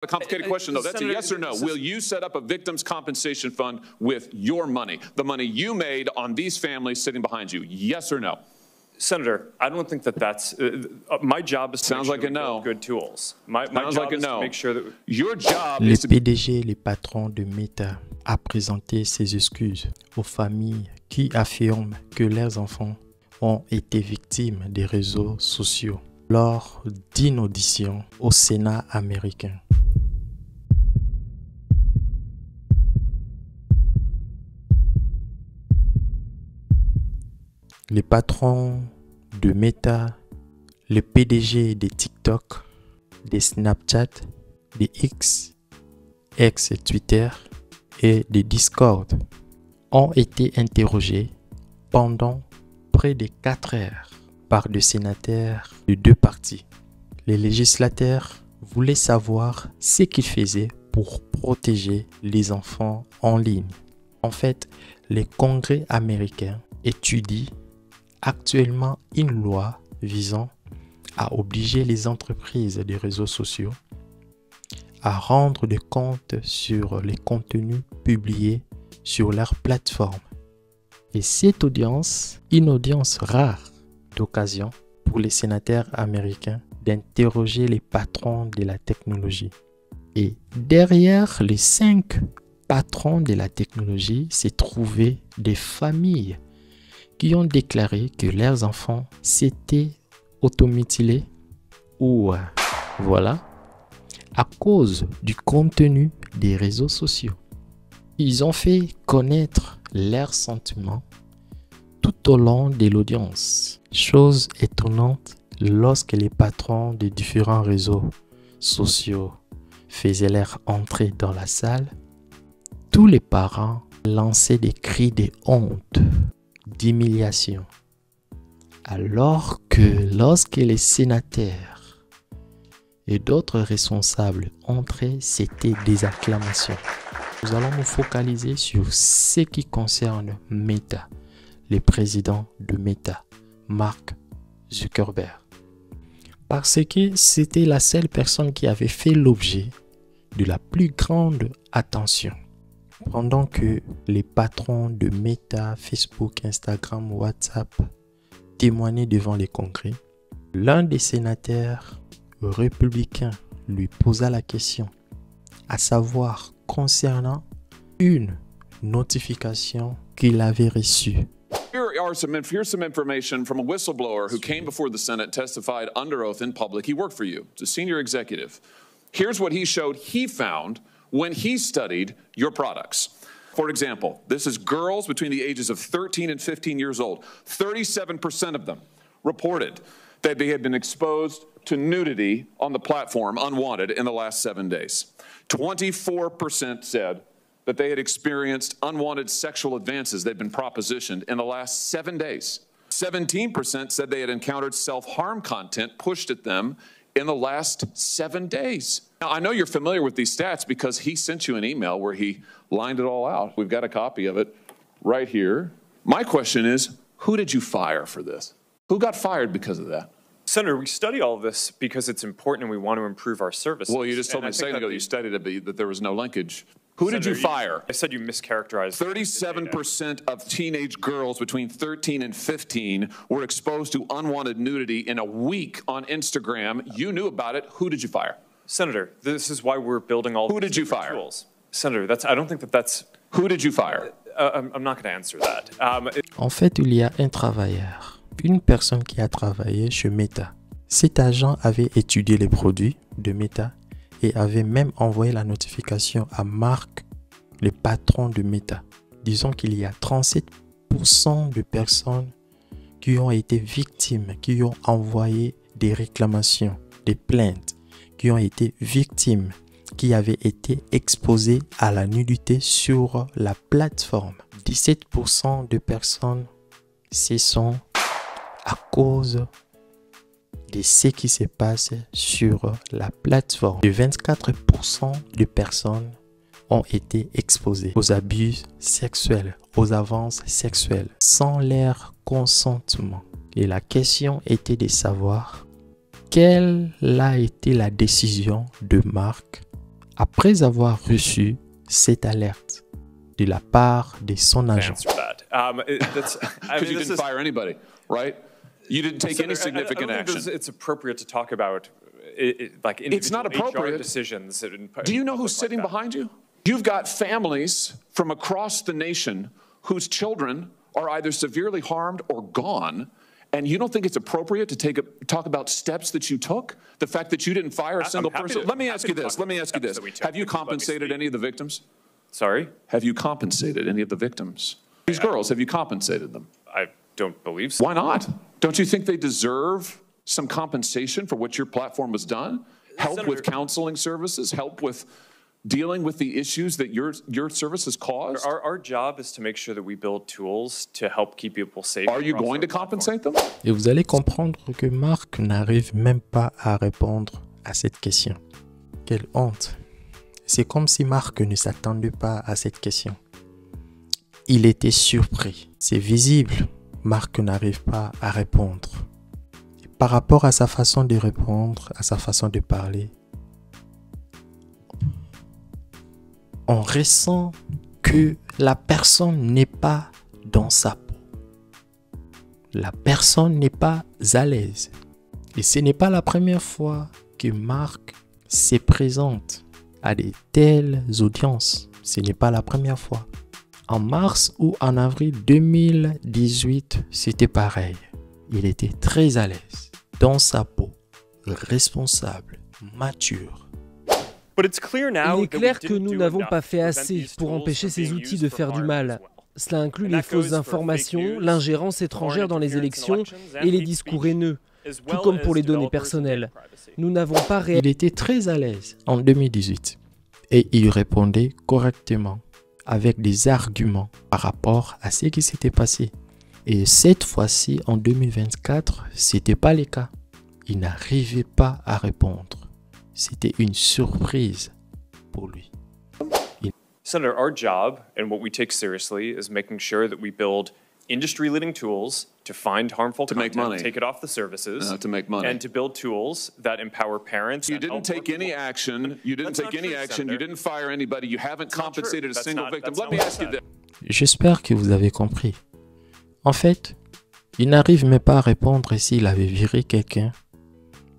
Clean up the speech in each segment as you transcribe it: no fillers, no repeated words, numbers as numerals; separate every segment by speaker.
Speaker 1: A complicated question, though. That's a yes or no. Will you set up a victims' compensation fund with your money, the money you made on these families sitting behind you? Yes or no?
Speaker 2: Senator, I don't think that that's my job is to
Speaker 1: Sounds like a no.
Speaker 2: good tools. My job is to make sure that
Speaker 1: your job
Speaker 3: Le
Speaker 1: is to
Speaker 3: PDG, le patron de Meta, a présenté ses excuses aux familles qui affirment que leurs enfants ont été victimes des réseaux sociaux lors d'une audition au Sénat américain. Le patron de Meta, le PDG de TikTok, de Snapchat, de X, ex-Twitter et de Discord ont été interrogés pendant près de 4 heures par des sénateurs de deux partis. Les législateurs voulaient savoir ce qu'ils faisaient pour protéger les enfants en ligne. En fait, le Congrès américain étudie actuellement une loi visant à obliger les entreprises des réseaux sociaux à rendre des comptes sur les contenus publiés sur leur plateforme. Et cette audience, une audience rare d'occasion pour les sénateurs américains d'interroger les patrons de la technologie. Et derrière les 5 patrons de la technologie se trouvaient des familles qui ont déclaré que leurs enfants s'étaient automutilés ou voilà, à cause du contenu des réseaux sociaux. Ils ont fait connaître leurs sentiments tout au long de l'audience. Chose étonnante, lorsque les patrons des différents réseaux sociaux faisaient leur entrée dans la salle, tous les parents lançaient des cris de honte, d'humiliation. Alors que lorsque les sénateurs et d'autres responsables entraient, c'était des acclamations. Nous allons nous focaliser sur ce qui concerne Meta, le président de Meta, Mark Zuckerberg. Parce que c'était la seule personne qui avait fait l'objet de la plus grande attention. Pendant que les patrons de Meta, Facebook, Instagram, WhatsApp témoignaient devant les congrès, l'un des sénateurs républicains lui posa la question, à savoir concernant une notification qu'il avait reçue.
Speaker 1: Here's some information from a whistleblower who came before the Senate, testified under oath in public. He worked for you. It's a senior executive. Here's what he showed he found when he studied your products. For example, this is girls between the ages of 13 and 15 years old. 37% of them reported that they had been exposed to nudity on the platform unwanted in the last 7 days. 24% said that they had experienced unwanted sexual advances they'd been propositioned in the last 7 days. 17% said they had encountered self-harm content pushed at them in the last 7 days. Now, I know you're familiar with these stats because he sent you an email where he lined it all out. We've got a copy of it right here. My question is, who did you fire for this? Who got fired because of that?
Speaker 2: Senator, we study all of this because it's important and we want to improve our services.
Speaker 1: Well, you just told me a second ago you studied it, that there was no linkage. Who did you fire?
Speaker 2: I said you mischaracterized.
Speaker 1: 37% of teenage girls between 13 and 15 were exposed to unwanted nudity in a week on Instagram. You knew about it. Who did you fire?
Speaker 2: Senator, this is why we're building all
Speaker 1: Who did you fire?
Speaker 2: Tools. Senator, I don't think that's...
Speaker 1: Who did you fire?
Speaker 2: I'm not going to answer that.
Speaker 3: En fait, il y a un travailleur, une personne qui a travaillé chez Meta. Cet agent avait étudié les produits de Meta et avait même envoyé la notification à Mark, le patron de Meta. Disons qu'il y a 37% de personnes qui ont été victimes, qui ont envoyé des réclamations, des plaintes, qui ont été victimes, qui avaient été exposées à la nudité sur la plateforme. 17% de personnes, ce sont à cause de ce qui se passe sur la plateforme. Et 24% de personnes ont été exposées aux abus sexuels, aux avances sexuelles, sans leur consentement. Et la question était de savoir quelle a été la décision de Mark Après avoir reçu cette alerte de la part de son agent.
Speaker 2: Answer that. That's, I
Speaker 1: Because
Speaker 2: mean,
Speaker 1: you
Speaker 2: this
Speaker 1: didn't
Speaker 2: is-
Speaker 1: fire anybody, right? You didn't take any
Speaker 2: Senator, I
Speaker 1: significant
Speaker 2: don't think
Speaker 1: action.
Speaker 2: it's appropriate to talk about like
Speaker 1: It's not
Speaker 2: individual
Speaker 1: appropriate.
Speaker 2: HR decisions.
Speaker 1: Do you know who's sitting behind you? You've got families from across the nation whose children are either severely harmed or gone, and you don't think it's appropriate to talk about steps that you took? The fact that you didn't fire a single
Speaker 2: happy
Speaker 1: person?
Speaker 2: to-
Speaker 1: Let me
Speaker 2: happy
Speaker 1: ask
Speaker 2: to
Speaker 1: you
Speaker 2: talk
Speaker 1: this.
Speaker 2: about
Speaker 1: Let me ask you
Speaker 2: steps
Speaker 1: this.
Speaker 2: that we took,
Speaker 1: Have you
Speaker 2: if you'd let me
Speaker 1: compensated
Speaker 2: speak.
Speaker 1: any of the victims?
Speaker 2: Sorry,
Speaker 1: Have you compensated any of the victims? These girls, have you compensated them?
Speaker 2: I don't believe so.
Speaker 1: Why not? Don't you think they deserve some compensation for what your platform has done? Help with
Speaker 2: Senator-
Speaker 1: counseling services, help with dealing with the issues that your services caused?
Speaker 2: Our job is to make sure that we build tools to help keep people safe.
Speaker 1: Are you
Speaker 2: across
Speaker 1: going
Speaker 2: our
Speaker 1: to
Speaker 2: platform.
Speaker 1: compensate them?
Speaker 3: Et vous allez comprendre que Marc n'arrive même pas à répondre à cette question. Quelle honte. C'est comme si Marc ne s'attendait pas à cette question. Il était surpris. C'est visible. Marc n'arrive pas à répondre. Et par rapport à sa façon de répondre, à sa façon de parler, on ressent que la personne n'est pas dans sa peau. La personne n'est pas à l'aise. Et ce n'est pas la première fois que Marc se présente à de telles audiences. Ce n'est pas la première fois. En mars ou en avril 2018, c'était pareil. Il était très à l'aise, dans sa peau, responsable, mature.
Speaker 2: But it's clear now
Speaker 4: Il est
Speaker 2: that we
Speaker 4: clair que
Speaker 2: didn't
Speaker 4: nous
Speaker 2: do
Speaker 4: n'avons
Speaker 2: enough
Speaker 4: pas
Speaker 2: to
Speaker 4: fait
Speaker 2: prevent
Speaker 4: assez
Speaker 2: these
Speaker 4: pour
Speaker 2: tools
Speaker 4: empêcher
Speaker 2: from
Speaker 4: ces
Speaker 2: being
Speaker 4: outils
Speaker 2: used
Speaker 4: de
Speaker 2: for
Speaker 4: faire du
Speaker 2: harm
Speaker 4: mal.
Speaker 2: as well.
Speaker 4: Cela inclut
Speaker 2: And
Speaker 4: les
Speaker 2: that goes
Speaker 4: fausses
Speaker 2: for
Speaker 4: informations,
Speaker 2: fake news,
Speaker 4: l'ingérence étrangère dans les élections et les discours haineux, tout comme pour les données personnelles. Nous n'avons pas
Speaker 3: Il était très à l'aise en 2018 et il répondait correctement avec des arguments par rapport à ce qui s'était passé. Et cette fois-ci, en 2024, ce n'était pas le cas. Il n'arrivait pas à répondre. C'était une surprise pour lui.
Speaker 2: Senator, our job and what we take seriously is making sure that we build industry-leading tools to find harmful
Speaker 1: To make
Speaker 2: content,
Speaker 1: money.
Speaker 2: take it off the services,
Speaker 1: To make money.
Speaker 2: and to build tools that empower parents.
Speaker 1: You
Speaker 2: and
Speaker 1: didn't
Speaker 2: help
Speaker 1: take
Speaker 2: more
Speaker 1: any
Speaker 2: people.
Speaker 1: action. You didn't
Speaker 2: That's
Speaker 1: take
Speaker 2: not
Speaker 1: any
Speaker 2: true,
Speaker 1: action. You
Speaker 2: Senator.
Speaker 1: didn't fire anybody. You haven't
Speaker 2: not true.
Speaker 1: compensated a
Speaker 2: That's
Speaker 1: single
Speaker 2: not-
Speaker 1: victim.
Speaker 2: that's
Speaker 1: Let
Speaker 2: not
Speaker 1: me
Speaker 2: what I
Speaker 1: ask you
Speaker 2: said.
Speaker 1: this.
Speaker 3: J'espère que vous avez compris. En fait, il n'arrive même pas à répondre s'il avait viré quelqu'un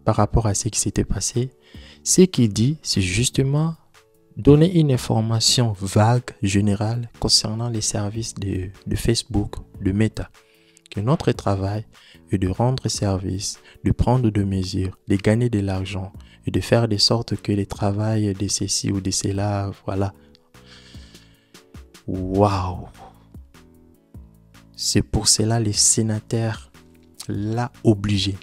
Speaker 3: par rapport à ce qui s'était passé. Ce qu'il dit, c'est justement donner une information vague, générale, concernant les services de Facebook, de Meta. Que notre travail est de rendre service, de prendre des mesures, de gagner de l'argent et de faire de sorte que les travails de ceci ou de cela, voilà. Waouh! C'est pour cela les sénateurs l'a obligé.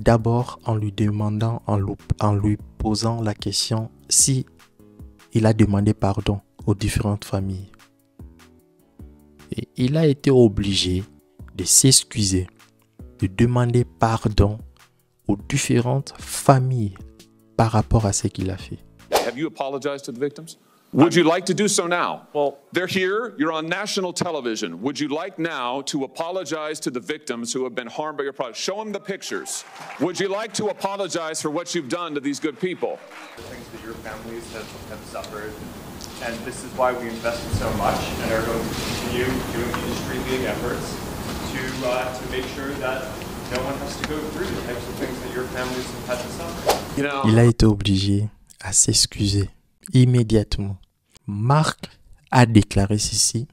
Speaker 3: D'abord en lui demandant, en lui posant la question si il a demandé pardon aux différentes familles. Et il a été obligé de s'excuser, de demander pardon aux différentes familles par rapport à ce qu'il a fait.
Speaker 1: Have you apologized to the victims? Would you like to do so now?
Speaker 2: Well,
Speaker 1: They're here. You're on national television. Would you like now to apologize to the victims who have been harmed by your product? Show them the pictures. Would you like to apologize for what you've done to these good people?
Speaker 2: the things that your families have suffered, and this is why we invested so much and are going to continue doing industry-leading efforts to make sure that no one has to go through the types of things that your families have had to suffer.
Speaker 1: You know,
Speaker 3: Il a été obligé à s'excuser immédiatement. Marc a déclaré ceci: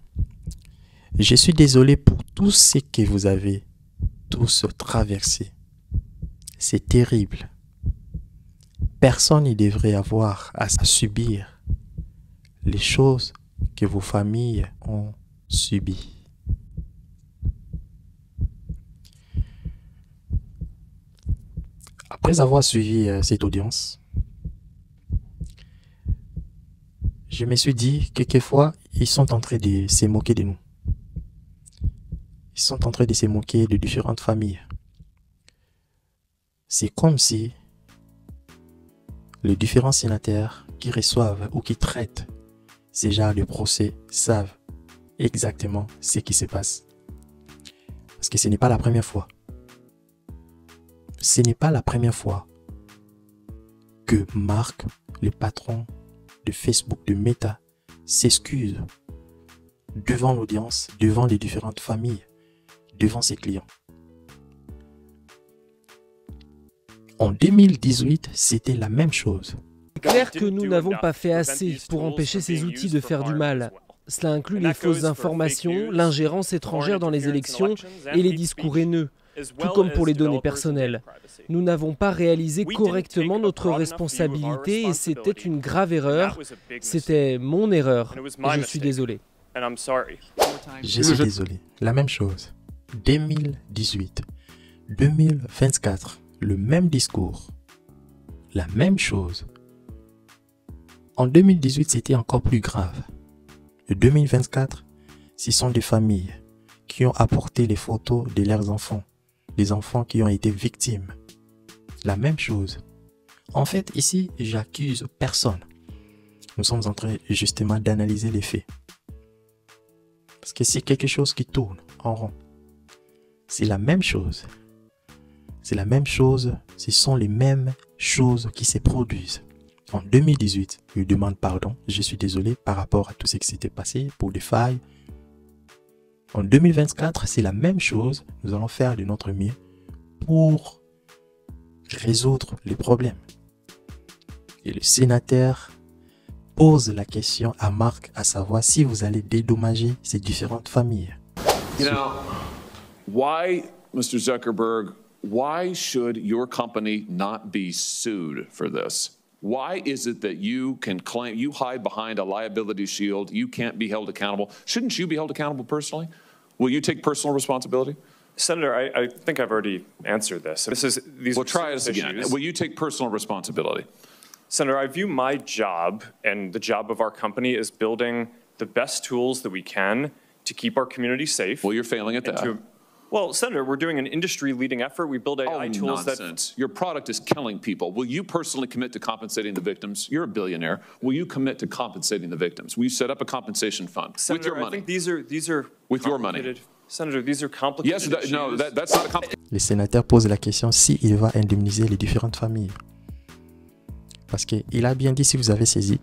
Speaker 3: je suis désolé pour tout ce que vous avez tous traversé. C'est terrible. Personne ne devrait avoir à subir les choses que vos familles ont subies. Après avoir suivi cette audience, je me suis dit que quelquefois, ils sont en train de se moquer de nous. Ils sont en train de se moquer de différentes familles. C'est comme si les différents sénateurs qui reçoivent ou qui traitent ces genres de procès savent exactement ce qui se passe. Parce que ce n'est pas la première fois. Ce n'est pas la première fois que Mark, le patron de Facebook, de Meta, s'excuse devant l'audience, devant les différentes familles, devant ses clients. En 2018, c'était la même chose.
Speaker 4: C'est clair que nous n'avons pas fait assez pour empêcher ces outils de faire du mal. Cela inclut les fausses informations, l'ingérence étrangère dans les élections et les discours haineux, tout comme pour les données personnelles. Nous n'avons pas réalisé correctement notre responsabilité et c'était une grave erreur. C'était mon erreur et je suis désolé.
Speaker 3: Je suis désolé. La même chose. 2018, 2024, le même discours, la même chose. En 2018, c'était encore plus grave. En 2024, ce sont des familles qui ont apporté les photos de leurs enfants, des enfants qui ont été victimes. La même chose. En fait, ici, j'accuse personne. Nous sommes en train justement d'analyser les faits. Parce que c'est quelque chose qui tourne en rond. C'est la même chose. C'est la même chose. Ce sont les mêmes choses qui se produisent. En 2018, je demande pardon. Je suis désolé par rapport à tout ce qui s'était passé pour des failles. En 2024, c'est la même chose. Nous allons faire de notre mieux pour résoudre les problèmes. Et le sénateur pose la question à Mark, à savoir si vous allez dédommager ces différentes familles.
Speaker 1: You know, why, Mr. Zuckerberg, why should your company not be sued for this? Why is it that you can claim, you hide behind a liability shield, you can't be held accountable? Shouldn't you be held accountable personally? Will you take personal responsibility?
Speaker 2: Senator, I think I've already answered this.
Speaker 1: Well, try us again. Will you take personal responsibility?
Speaker 2: Senator, I view my job and the job of our company as building the best tools that we can to keep our community safe.
Speaker 1: Well, you're failing at that.
Speaker 2: Well, Senator, we're doing an industry-leading effort. We build AI tools
Speaker 1: nonsense. Your product is killing people. Will you personally commit to compensating the victims? You're a billionaire. Will you commit to compensating the victims? Will you set up a compensation fund
Speaker 2: Senator,
Speaker 1: with your money?
Speaker 2: I think these are
Speaker 1: with your money.
Speaker 2: Senator, these are complicated
Speaker 1: issues. No, that's not a complicated.
Speaker 3: Le sénateur pose la question s'il va indemniser les différentes familles. Parce qu'il a bien dit, si vous avez saisi,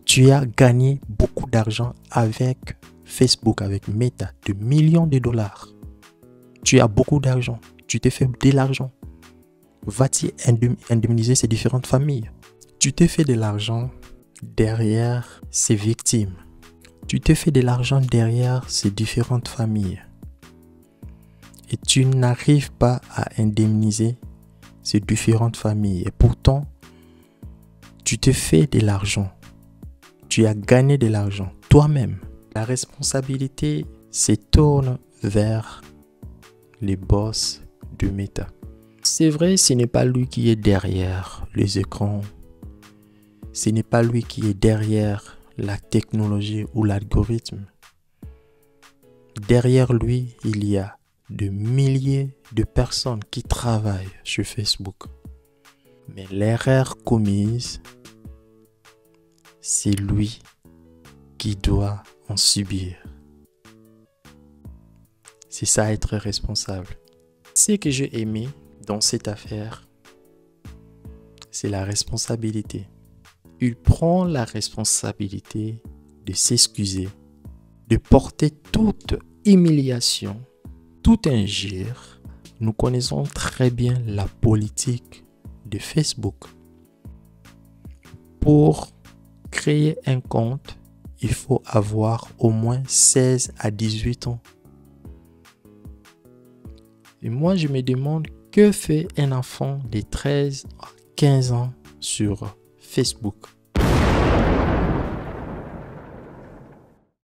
Speaker 3: tu as gagné beaucoup d'argent avec Facebook, avec Meta, de millions de dollars. Tu as beaucoup d'argent. Tu t'es fait de l'argent. Va-t-il indemniser ces différentes familles? Tu t'es fait de l'argent derrière ces victimes. Tu t'es fait de l'argent derrière ces différentes familles. Et tu n'arrives pas à indemniser ces différentes familles. Et pourtant, tu te fais de l'argent. Tu as gagné de l'argent toi-même. La responsabilité se tourne vers les boss de Meta. C'est vrai, ce n'est pas lui qui est derrière les écrans. Ce n'est pas lui qui est derrière la technologie ou l'algorithme. Derrière lui, il y a de milliers de personnes qui travaillent sur Facebook. Mais l'erreur commise, c'est lui qui doit en subir. C'est ça être responsable. Ce que j'ai aimé dans cette affaire, c'est la responsabilité. Il prend la responsabilité de s'excuser, de porter toute humiliation, toute injure. Nous connaissons très bien la politique de Facebook. Pour créer un compte, il faut avoir au moins 16 à 18 ans. Et moi, je me demande que fait un enfant de 13 à 15 ans sur Facebook.